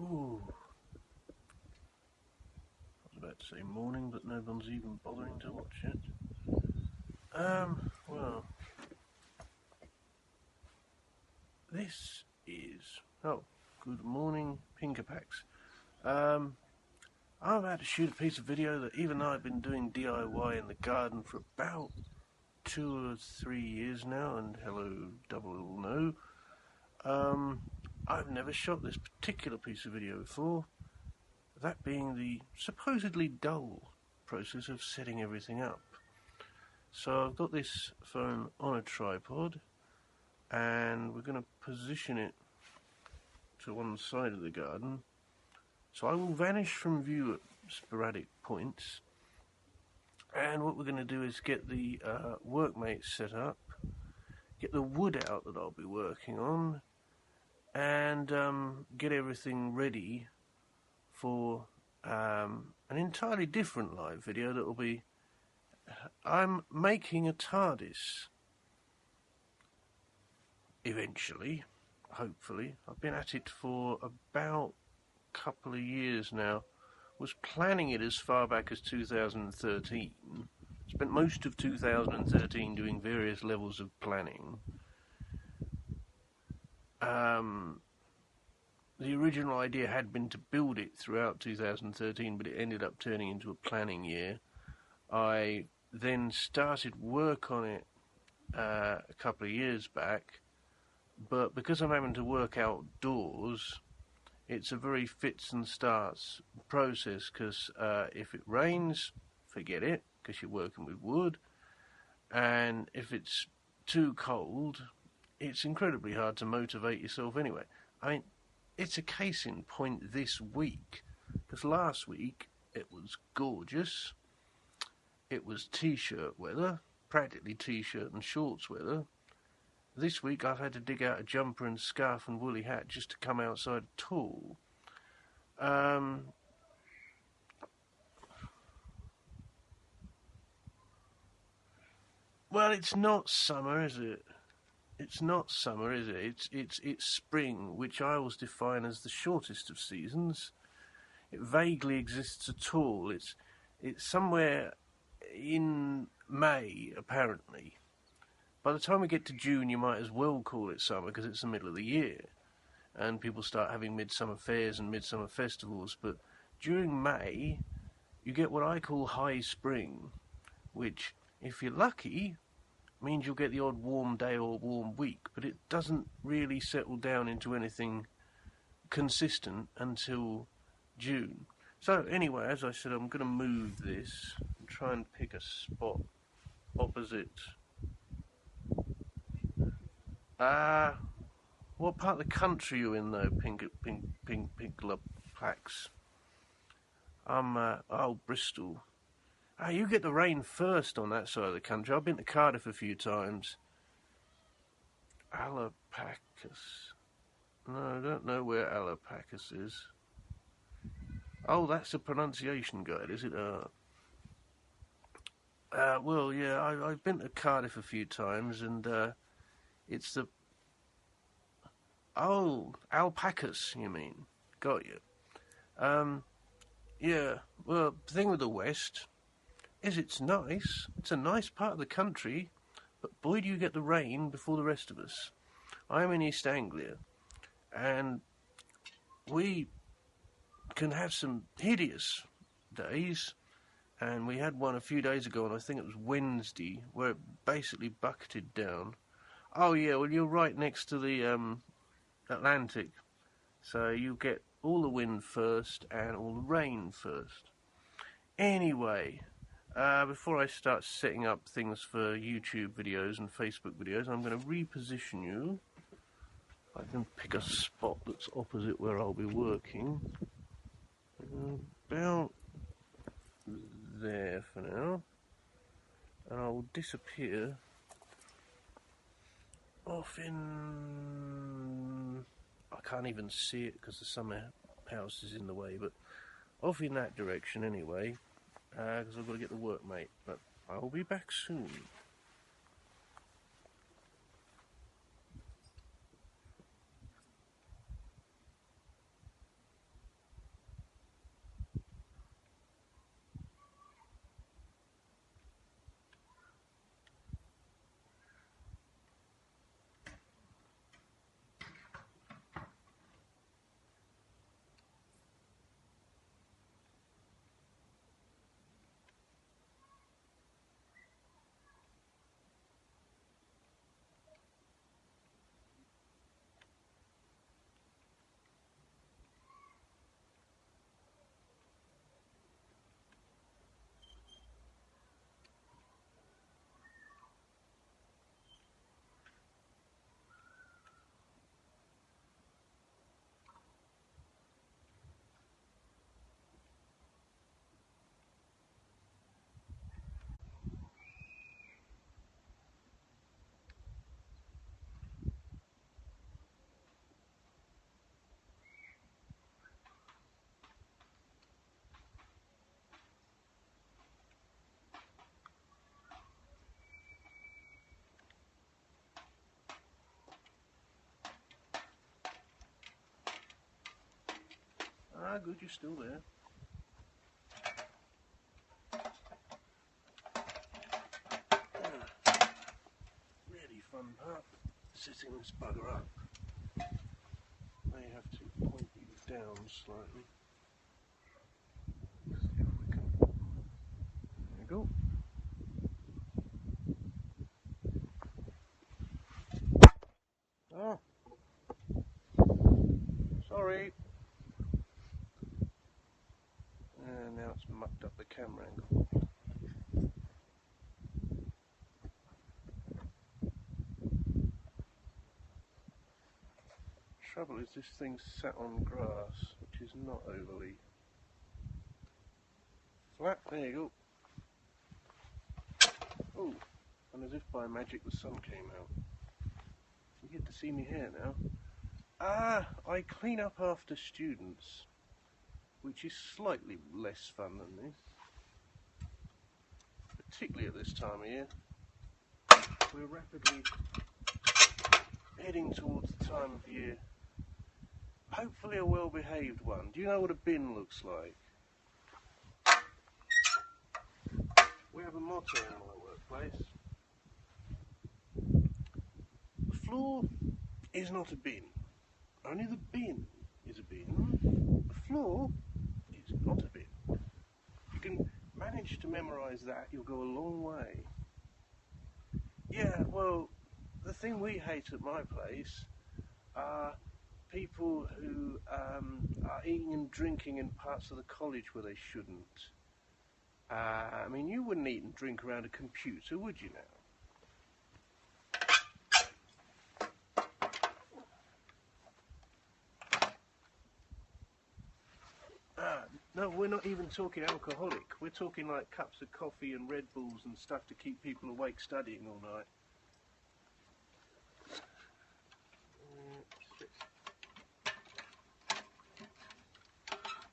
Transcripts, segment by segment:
Ooh. I was about to say morning, but no one's even bothering to watch it. Well, this is... Oh, good morning, Pinkerpacks. I'm about to shoot a piece of video that even though I've been doing DIY in the garden for about 2 or 3 years now, and hello, double no, I've never shot this particular piece of video before, that being the supposedly dull process of setting everything up. So I've got this phone on a tripod, and we're going to position it to one side of the garden. So I will vanish from view at sporadic points, and what we're going to do is get the workmate set up, get the wood out that I'll be working on, and get everything ready for an entirely different live video that will be... I'm making a TARDIS. Eventually, hopefully. I've been at it for about a couple of years now. Was planning it as far back as 2013. Spent most of 2013 doing various levels of planning. The original idea had been to build it throughout 2013, but it ended up turning into a planning year. I then started work on it a couple of years back, but because I'm having to work outdoors, it's a very fits and starts process, because if it rains, forget it, because you're working with wood, and if it's too cold, it's incredibly hard to motivate yourself anyway. I mean, it's a case in point this week, because last week it was gorgeous. It was t-shirt weather, practically t-shirt and shorts weather. This week I've had to dig out a jumper and scarf and woolly hat just to come outside at all. Well, it's not summer, is it? It's not summer, is it? It's spring, which I always define as the shortest of seasons. It vaguely exists at all. It's somewhere in May, apparently. By the time we get to June, you might as well call it summer, because it's the middle of the year, and people start having midsummer fairs and midsummer festivals. But during May, you get what I call high spring, which, if you're lucky, means you'll get the odd warm day or warm week, but it doesn't really settle down into anything consistent until June. So anyway, as I said, I'm going to move this and try and pick a spot opposite. What part of the country are you in, though, Pinkerpacks? I'm, Bristol. You get the rain first on that side of the country. I've been to Cardiff a few times. Alapacus. No, I don't know where Alapacus is. Oh, that's a pronunciation guide, is it? Well, yeah, I've been to Cardiff a few times, and it's the... Oh, alpacas, you mean? Got you. Yeah, well, the thing with the West is it's nice. It's a nice part of the country, but boy do you get the rain before the rest of us. I'm in East Anglia, and we can have some hideous days, and we had one a few days ago, and I think it was Wednesday, where it basically bucketed down. Oh yeah, well, you're right next to the Atlantic, so you get all the wind first and all the rain first. Anyway, before I start setting up things for YouTube videos and Facebook videos, I'm going to reposition you. I can pick a spot that's opposite where I'll be working. About there for now. And I will disappear off in... I can't even see it because the summer house is in the way, but off in that direction anyway, because I've got to get the workmate, but I'll be back soon. Ah, good, you're still there. Really fun part, sitting this bugger up. May have to point you down slightly. See if we can. There we go. Oh, sorry. And now it's mucked up the camera angle. Trouble is this thing's sat on grass, which is not overly flat. There you go. Oh, and as if by magic the sun came out. You get to see me here now. Ah, I clean up after students, which is slightly less fun than this. Particularly at this time of year. We're rapidly heading towards the time of year. Hopefully a well-behaved one. Do you know what a bin looks like? We have a motto in my workplace. The floor is not a bin. Only the bin is a bin. The floor is not a bin. If you can manage to memorise that, you'll go a long way. Yeah, well, the thing we hate at my place are people who are eating and drinking in parts of the college where they shouldn't. I mean, you wouldn't eat and drink around a computer, would you now? No, we're not even talking alcoholic. We're talking like cups of coffee and Red Bulls and stuff to keep people awake studying all night.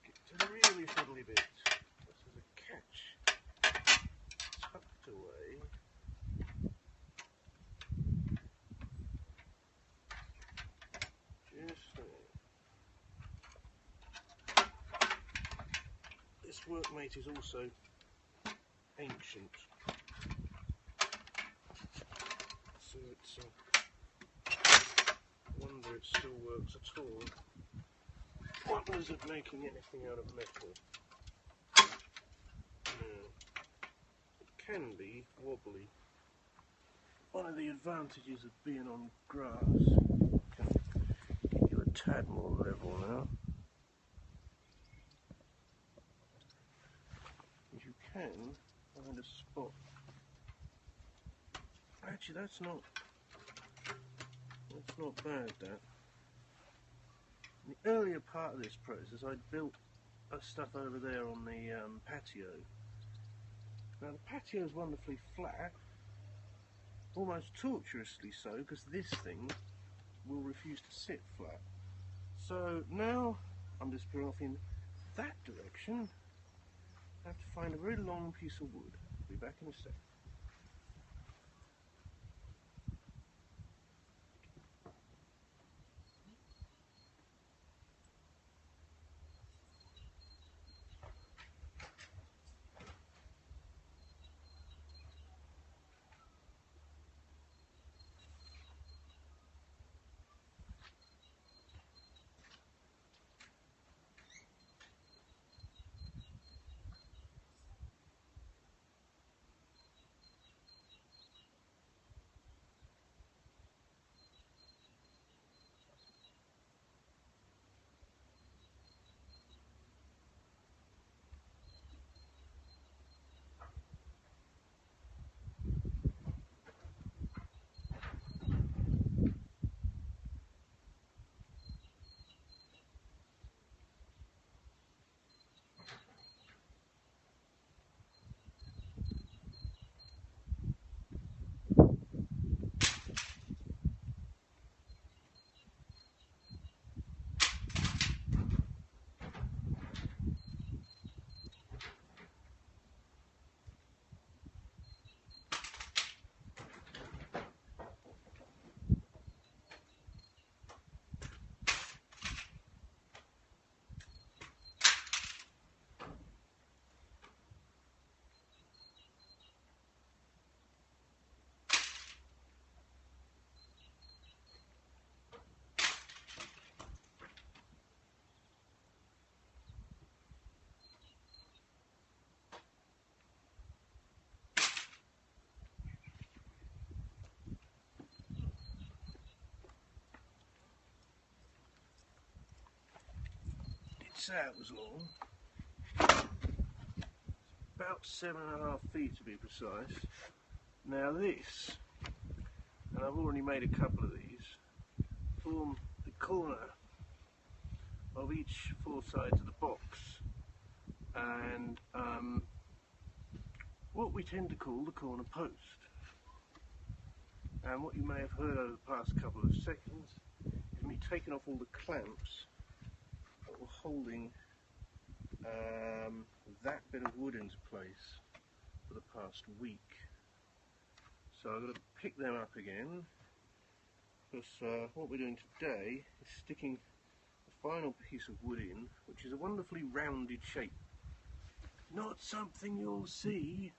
Get to the really fiddly bit. This is a catch tucked away. Just there. This workmate is also ancient, so it's I wonder it still works at all. Wonders of making anything out of metal. No. It can be wobbly. One of the advantages of being on grass, can get you a tad more level now. You can find a spot. Actually, that's not bad. That in the earlier part of this process, I'd built stuff over there on the patio. Now the patio is wonderfully flat, almost tortuously so, because this thing will refuse to sit flat. So now I'm just putting off in that direction. I have to find a very long piece of wood. I'll be back in a sec. that was long. About 7.5 feet to be precise. Now this, and I've already made a couple of these, form the corner of each 4 sides of the box, and what we tend to call the corner post. And what you may have heard over the past couple of seconds is me taking off all the clamps that were holding that bit of wood into place for the past week. So I've got to pick them up again, because what we're doing today is sticking the final piece of wood in, which is a wonderfully rounded shape. Not something you'll see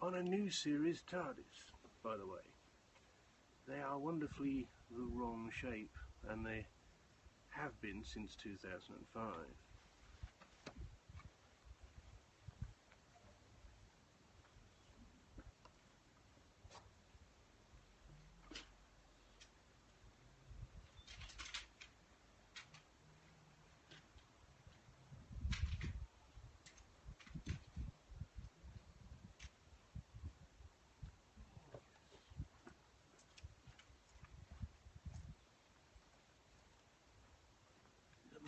on a new series TARDIS, by the way. They are wonderfully the wrong shape, and they have been since 2005.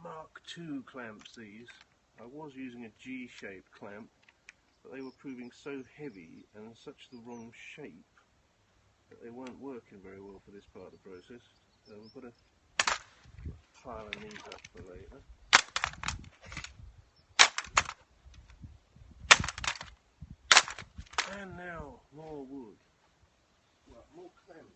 Mark II clamps these. I was using a G-shaped clamp, but they were proving so heavy and such the wrong shape that they weren't working very well for this part of the process. So we've got to pile these up for later. And now more wood. Well, more clamps.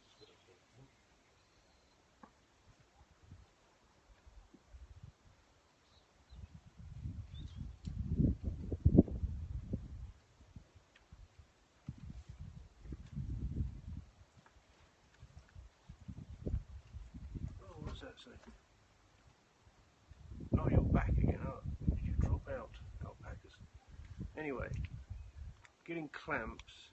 What's that say? Oh, you're back again. Oh, did you drop out, alpacas? Anyway, getting clamps,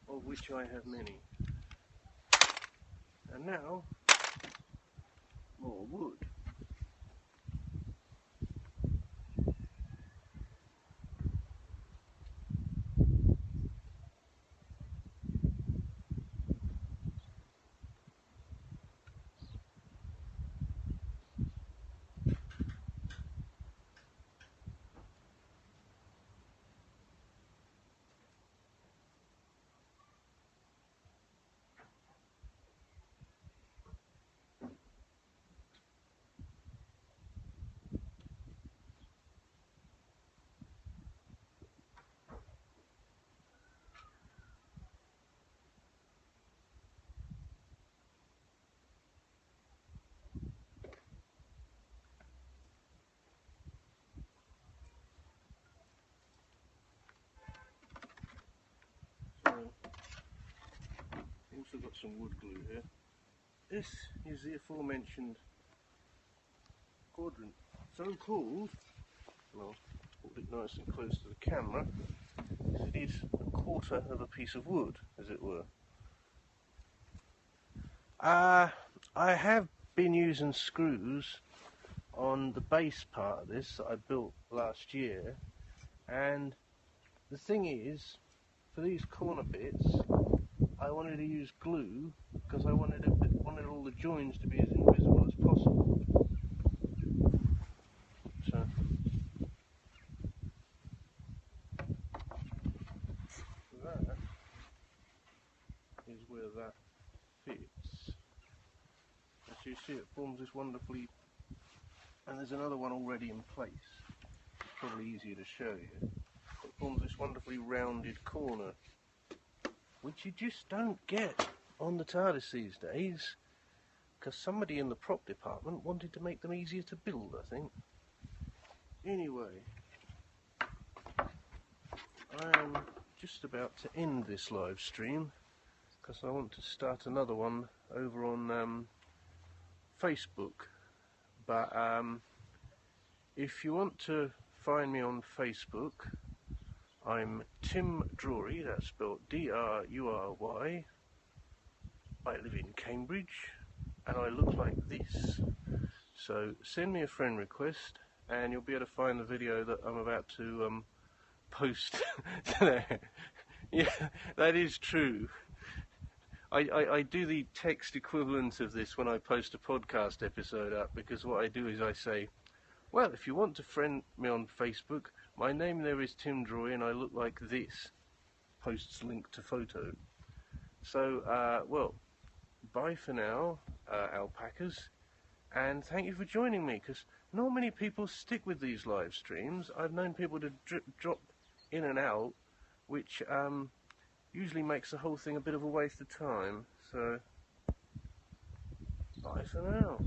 of which I have many. And now, more wood. Also got some wood glue here. This is the aforementioned quadrant, so called, and I'll hold it nice and close to the camera, because it is a quarter of a piece of wood, as it were. I have been using screws on the base part of this that I built last year, and the thing is, for these corner bits, I wanted to use glue because I wanted all the joins to be as invisible as possible. So that is where that fits. As you see, it forms this wonderfully, and there's another one already in place. Probably easier to show you. It forms this wonderfully rounded corner, which you just don't get on the TARDIS these days, because somebody in the prop department wanted to make them easier to build, I think. Anyway, I am just about to end this live stream, because I want to start another one over on Facebook. But if you want to find me on Facebook, I'm Tim Drury, that's spelled D-R-U-R-Y. I live in Cambridge, and I look like this. So send me a friend request and you'll be able to find the video that I'm about to post there. Yeah, that is true. I do the text equivalent of this when I post a podcast episode up, because what I do is I say, well, if you want to friend me on Facebook, my name there is Tim Droy and I look like this. Posts link to photo. So, well, bye for now, alpacas, and thank you for joining me, because not many people stick with these live streams. I've known people to drop in and out, which usually makes the whole thing a bit of a waste of time. So, bye for now.